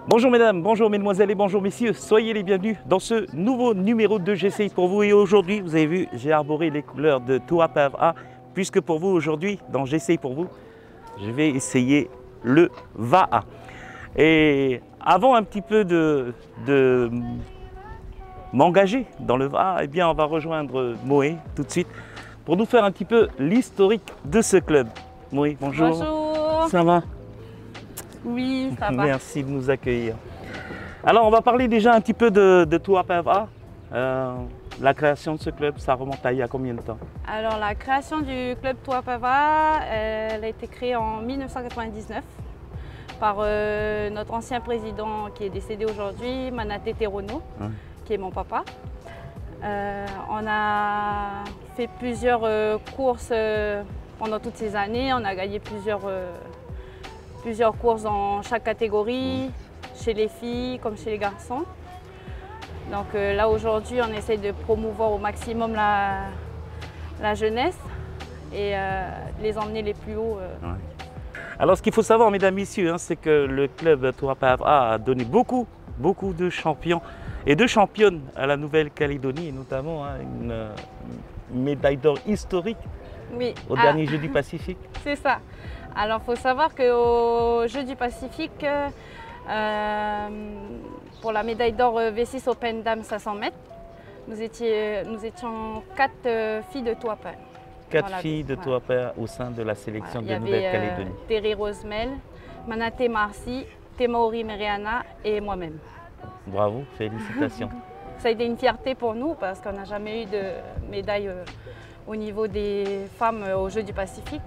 Bonjour mesdames, bonjour mesdemoiselles et bonjour messieurs, soyez les bienvenus dans ce nouveau numéro de J'essaye pour vous. Et aujourd'hui, vous avez vu, j'ai arboré les couleurs de Tuatapava, puisque pour vous aujourd'hui, dans J'essaye pour vous, je vais essayer le Va'a. Et avant un petit peu de m'engager dans le Va'a, eh bien on va rejoindre Moé tout de suite pour nous faire un petit peu l'historique de ce club. Moé, bonjour. Bonjour. Ça va? Oui, ça va. Merci de nous accueillir. Alors, on va parler déjà un petit peu de Tuatapava. La création de ce club, ça remonte à il y a combien de temps? Alors, la création du club Tuatapava, elle a été créée en 1999 par notre ancien président qui est décédé aujourd'hui, Manate Terono, qui est mon papa. On a fait plusieurs courses pendant toutes ces années. On a gagné plusieurs courses dans chaque catégorie, chez les filles comme chez les garçons. Donc là aujourd'hui on essaie de promouvoir au maximum la jeunesse et les emmener les plus hauts. Alors ce qu'il faut savoir mesdames et messieurs, hein, c'est que le club Tuatapava a donné beaucoup de champions et de championnes à la Nouvelle-Calédonie, et notamment une médaille d'or historique au dernier Jeux du Pacifique. C'est ça. Alors, il faut savoir qu'aux Jeux du Pacifique, pour la médaille d'or V6 Open Dame 500 mètres, nous étions 4 filles de Tuatapava. 4 filles de Tuatapava au sein de la sélection de Nouvelle-Calédonie. Terry Rosemel, Manate Marcy, Temaori Mereana et moi-même. Bravo, félicitations. Ça a été une fierté pour nous parce qu'on n'a jamais eu de médaille au niveau des femmes aux Jeux du Pacifique.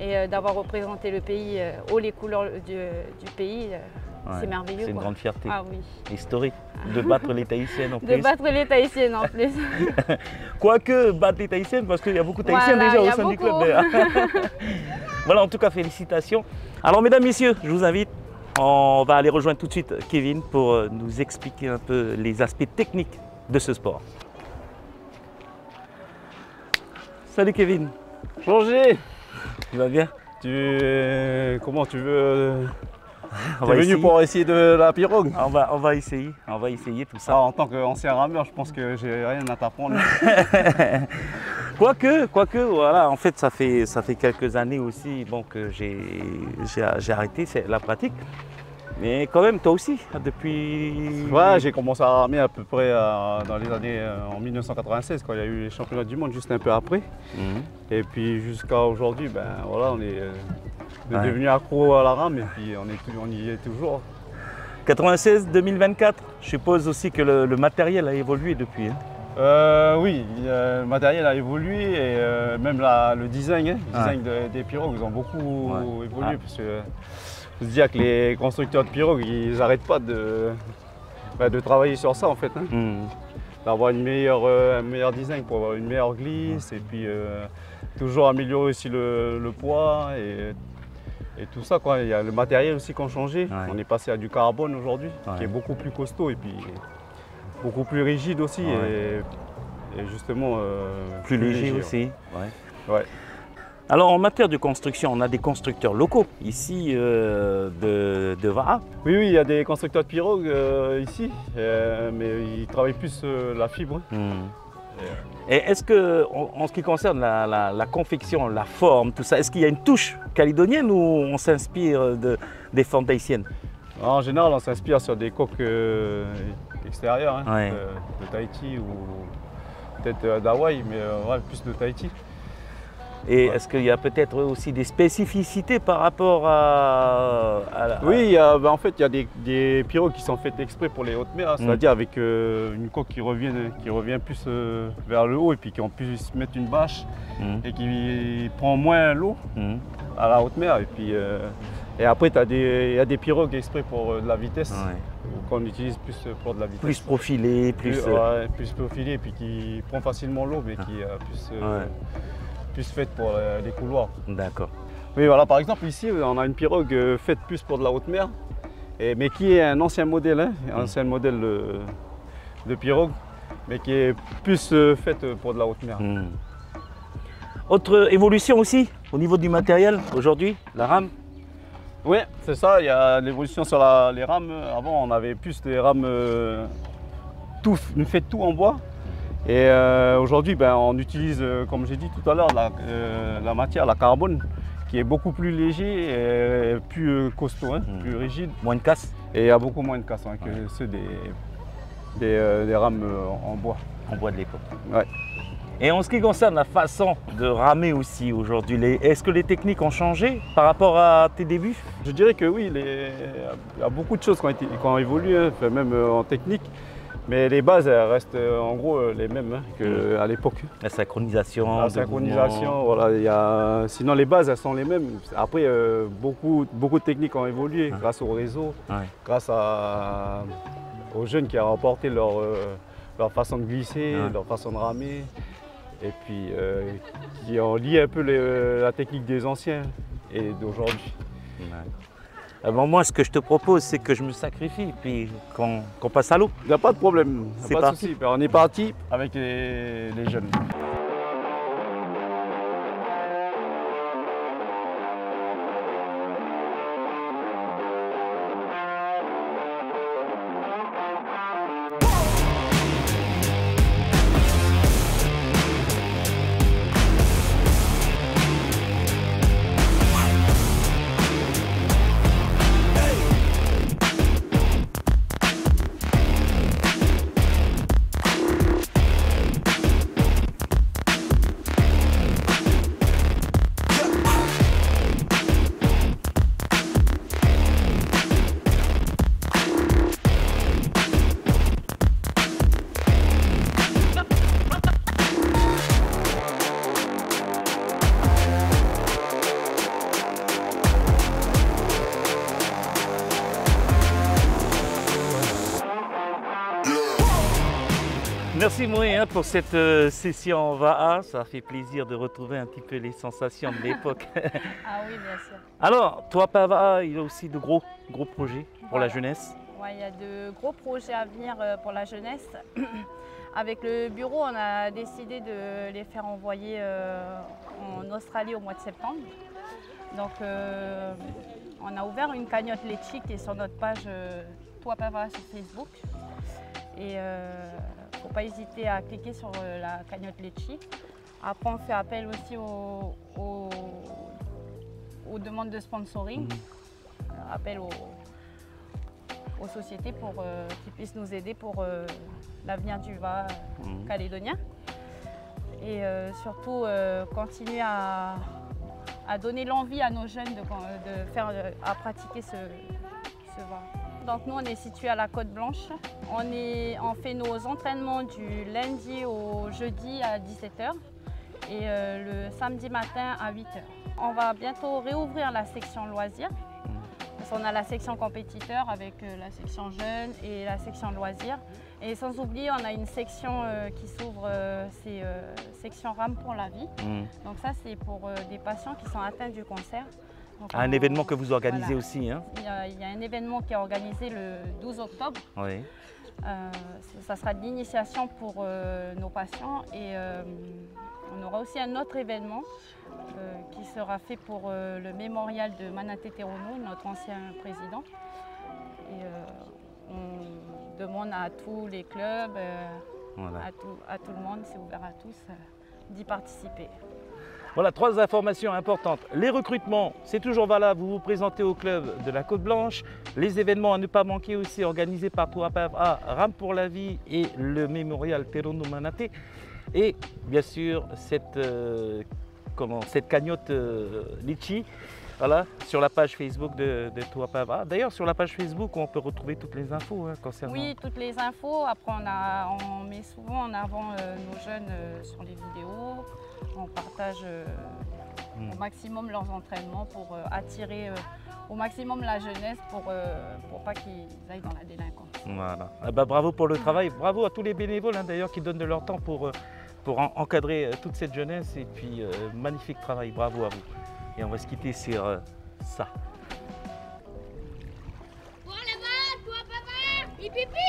Et d'avoir représenté le pays haut les couleurs du pays, c'est merveilleux. C'est une grande fierté historique de battre les Tahitiennes en plus. De battre les Tahitiennes en plus. Quoique battre les Tahitiennes, parce qu'il y a beaucoup de Tahitiennes déjà au sein du club. Voilà, en tout cas, félicitations. Alors, mesdames, messieurs, je vous invite, on va aller rejoindre tout de suite Kevin pour nous expliquer un peu les aspects techniques de ce sport. Salut Kevin. Roger. Tu vas bien? Comment tu veux? Tu es venu pour essayer de la pirogue? On va essayer tout ça. En tant qu'ancien rameur, je pense que j'ai rien à t'apprendre. Quoique, voilà, en fait, ça fait quelques années aussi bon, que j'ai arrêté la pratique. Mais quand même, toi aussi, depuis... Ouais, j'ai commencé à ramer à peu près dans les années en 1996, quand il y a eu les championnats du monde, juste un peu après. Et puis jusqu'à aujourd'hui, ben, voilà, on est devenu accro à la rame et puis on y est toujours. 96-2024, je suppose aussi que le matériel a évolué depuis. Oui, le matériel a évolué et même le design, des pirogues, ils ont beaucoup évolué. Parce que, je veux dire que les constructeurs de pirogues, ils n'arrêtent pas de travailler sur ça en fait. D'avoir un meilleur design pour avoir une meilleure glisse et puis toujours améliorer aussi le poids et tout ça, quoi. Il y a le matériel aussi qui a changé. On est passé à du carbone aujourd'hui, qui est beaucoup plus costaud et puis beaucoup plus rigide aussi et justement plus léger aussi. Ouais. Alors en matière de construction, on a des constructeurs locaux ici de Va'a. Oui, il y a des constructeurs de pirogues ici, mais ils travaillent plus la fibre. Et est-ce que, en ce qui concerne la confection, la forme, tout ça, est-ce qu'il y a une touche calédonienne ou on s'inspire des formes tahitiennes? En général, on s'inspire sur des coques extérieures, de Tahiti ou peut-être d'Hawaï, mais plus de Tahiti. Et est-ce qu'il y a peut-être aussi des spécificités par rapport à Oui, en fait, il y a des pirogues qui sont faites exprès pour les hautes mers, c'est-à-dire avec une coque qui revient plus vers le haut et puis qu'on puisse mettre une bâche et qui prend moins l'eau à la haute mer. Et après, il y a des pirogues exprès pour de la vitesse, qu'on utilise plus pour de la vitesse. Plus profilé, plus profilé et puis qui prend facilement l'eau, mais qui est plus faite pour les couloirs. D'accord. Oui, voilà, par exemple, ici, on a une pirogue faite plus pour de la haute mer, mais qui est un ancien modèle, de pirogue, mais qui est plus faite pour de la haute mer. Autre évolution aussi au niveau du matériel aujourd'hui, la rame? Oui, c'est ça, il y a l'évolution sur les rames. Avant, on avait plus des rames faites tout en bois. Et aujourd'hui, ben, on utilise, comme j'ai dit tout à l'heure, la matière, la carbone, qui est beaucoup plus léger et plus costaud, hein, plus rigide. Moins de casse. Et il y a beaucoup moins de casse hein, que ceux des rames en bois. En bois de l'époque. Ouais. Et en ce qui concerne la façon de ramer aussi aujourd'hui, est-ce que les techniques ont changé par rapport à tes débuts? Je dirais que oui, il y a beaucoup de choses qui ont évolué, hein, même en technique. Mais les bases elles restent en gros les mêmes hein, qu'à l'époque. La synchronisation. La synchronisation, voilà. Sinon les bases elles sont les mêmes. Après beaucoup de techniques ont évolué grâce au réseau, grâce aux jeunes qui ont apporté leur façon de glisser, leur façon de ramer. Et puis qui ont lié un peu la technique des anciens et d'aujourd'hui. Bon, moi, ce que je te propose, c'est que je me sacrifie puis qu'on passe à l'eau. Il n'y a pas de problème, c'est pas de parti. souci. On est parti avec les jeunes. Merci Moé pour cette session en VAA. Ça fait plaisir de retrouver un petit peu les sensations de l'époque. Ah oui, bien sûr. Alors, Tuapa VAA, il y a aussi de gros projets pour la jeunesse. Ouais, il y a de gros projets à venir pour la jeunesse. Avec le bureau, on a décidé de les faire envoyer en Australie au mois de septembre. Donc, on a ouvert une cagnotte Litchi qui est sur notre page Tuapa VAA sur Facebook. Et il ne faut pas hésiter à cliquer sur la cagnotte Litchi. Après, on fait appel aussi aux demandes de sponsoring, appel aux sociétés pour qu'ils puissent nous aider pour l'avenir du VAA calédonien. Et surtout, continuer à donner l'envie à nos jeunes à pratiquer ce VAA. Donc nous, on est situé à la Côte Blanche. On fait nos entraînements du lundi au jeudi à 17 h et le samedi matin à 8 h. On va bientôt réouvrir la section loisirs. Parce qu'on a la section compétiteur avec la section jeunes et la section loisirs. Et sans oublier, on a une section qui s'ouvre, c'est section rame pour la vie. Donc ça, c'est pour des patients qui sont atteints du cancer. Donc, un événement que vous organisez aussi. Hein. Il y a un événement qui est organisé le 12 octobre. Oui. Ça sera de l'initiation pour nos patients et on aura aussi un autre événement qui sera fait pour le mémorial de Manatété Rono, notre ancien président. Et on demande à tous les clubs, à tout le monde, c'est ouvert à tous, d'y participer. Voilà, 3 informations importantes. Les recrutements, c'est toujours valable. Vous vous présentez au club de la Côte Blanche. Les événements à ne pas manquer aussi organisés par Tuapa VAA, Rame pour la vie et le mémorial Terono Manaté. Et bien sûr, cette cagnotte Litchi, voilà, sur la page Facebook de Tuapa VAA. D'ailleurs, sur la page Facebook, on peut retrouver toutes les infos concernant... Oui, toutes les infos. Après, on met souvent en avant nos jeunes sur les vidéos. On partage au maximum leurs entraînements pour attirer au maximum la jeunesse pour pas qu'ils aillent dans la délinquance. Voilà. Ah bah, bravo pour le travail, bravo à tous les bénévoles d'ailleurs qui donnent de leur temps pour encadrer toute cette jeunesse et puis magnifique travail, bravo à vous. Et on va se quitter sur ça. Bon là-bas, toi papa, pipi.